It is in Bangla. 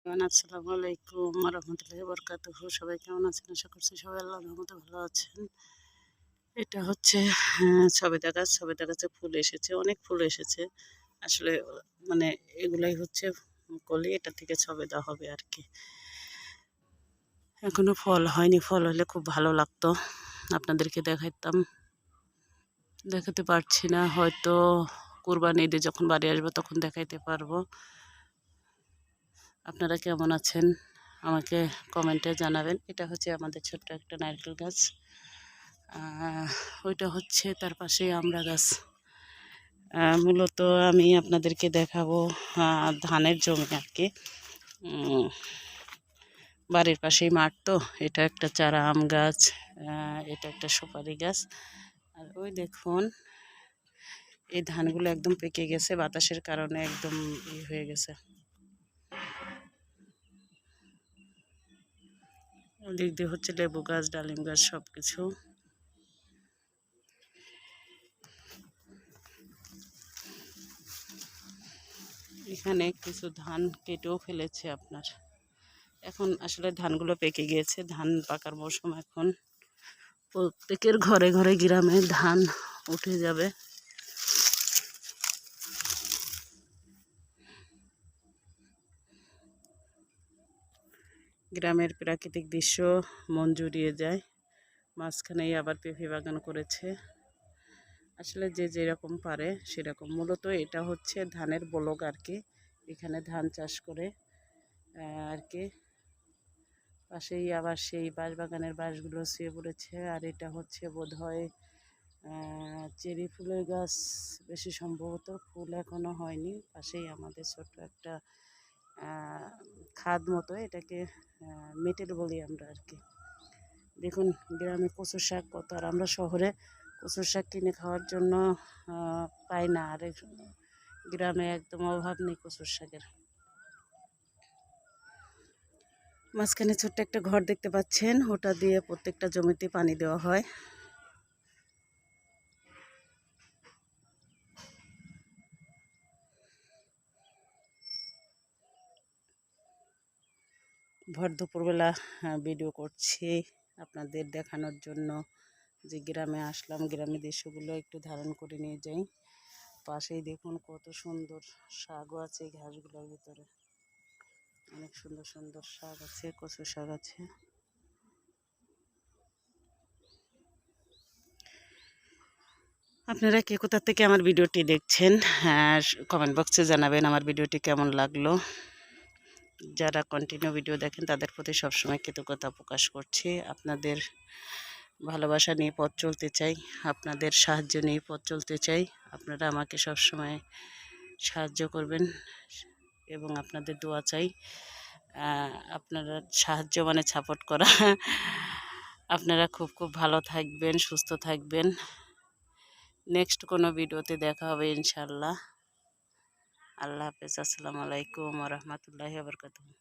আসসালামু আলাইকুম রহমতুল্লাহি বরকাতুহু। সবাই কেমন আছেন? আশা করছি সবাই আল্লাহর রহমতে ভালো আছেন। এটা হচ্ছে সবেদা গাছ। সবেদা গাছে ফুল এসেছে, অনেক ফুল এসেছে। আসলে মানে এগুলাই হচ্ছে কলি, এটা থেকে সবেদা হবে আর কি। এখনো ফল হয়নি, ফল হলে খুব ভালো লাগতো, আপনাদেরকে দেখাইতাম। দেখাতে পারছি না, হয়তো কুরবানি ঈদে যখন বাড়ি আসবো তখন দেখাইতে পারবো। আপনারা কেমন আছেন আমাকে কমেন্টে জানাবেন। এটা হচ্ছে আমাদের ছোট্ট একটা নারকেল গাছ, ওইটা হচ্ছে তার পাশেই আমড়া গাছ। মূলত আমি আপনাদেরকে দেখাবো ধানের জমি আর কি। বাড়ির পাশেই মাঠ, তো এটা একটা চারা আম গাছ, এটা একটা সুপারি গাছ। আর ওই দেখুন, এই ধানগুলো একদম পেকে গেছে, বাতাসের কারণে একদম হয়ে গেছে। ওদিক দিয়ে হচ্ছে লেবু গাছ, ডালিম গাছ, সব কিছু। এখানে কিছু ধান কেটেও ফেলেছে আপনার। এখন আসলে ধানগুলো পেকে গিয়েছে, ধান পাকার মৌসুম এখন। প্রত্যেকের ঘরে ঘরে গ্রামে ধান উঠে যাবে। গ্রামের প্রাকৃতিক দৃশ্য মন জুড়িয়ে যায়। মাঝখানেই আবার পেঁপে বাগান করেছে। আসলে যে যেরকম পারে সেরকম। মূলত এটা হচ্ছে ধানের ব্লক আর কি। এখানে ধান চাষ করে আর কি। পাশেই আবার সেই বাঁশবাগানের বাঁশগুলো ছুঁয়ে পড়েছে। আর এটা হচ্ছে বোধহয় চেরি ফুলের গাছ, বেশি সম্ভবত। ফুল এখনো হয়নি। পাশেই আমাদের ছোট্ট একটা খাদ মতো, এটাকে মেটেল বলি আমরা আর কি। দেখুন গ্রামে কচুর শাক কত, আর আমরা শহরে কচুর শাক কিনে খাওয়ার জন্য পাই না। আর গ্রামে একদম অভাব নেই কচুর শাকের। মাঝখানে ছোট্ট একটা ঘর দেখতে পাচ্ছেন, ওটা দিয়ে প্রত্যেকটা জমিতে পানি দেওয়া হয়। ভর দুপুরবেলা ভিডিও করছি আপনাদের দেখানোর জন্য, যে গ্রামে আসলাম, গ্রামের দৃশ্যগুলো একটু ধারণ করে নিয়ে যাই। পাশেই দেখুন কত সুন্দর শাকও আছে এই ঘাসগুলোর ভিতরে। অনেক সুন্দর সুন্দর শাক আছে, কচু শাক আছে। আপনারা কে কোথা থেকে আমার ভিডিওটি দেখছেন কমেন্ট বক্সে জানাবেন আমার ভিডিওটি কেমন লাগলো। যারা কন্টিনিউ ভিডিও দেখেন তাদের প্রতি সবসময় কৃতজ্ঞতা প্রকাশ করছি। আপনাদের ভালোবাসা নিয়ে পথ চলতে চাই, আপনাদের সাহায্য নিয়ে পথ চলতে চাই। আপনারা আমাকে সবসময় সাহায্য করবেন এবং আপনাদের দোয়া চাই। আপনারা সাহায্য মানে সাপোর্ট করা। আপনারা খুব খুব ভালো থাকবেন, সুস্থ থাকবেন। নেক্সট কোনো ভিডিওতে দেখা হবে ইনশাল্লাহ। আল্লাহ হাফেজ। আসসালামু আলাইকুম রহমতুল্লাহি ওয়া বারাকাতুহু।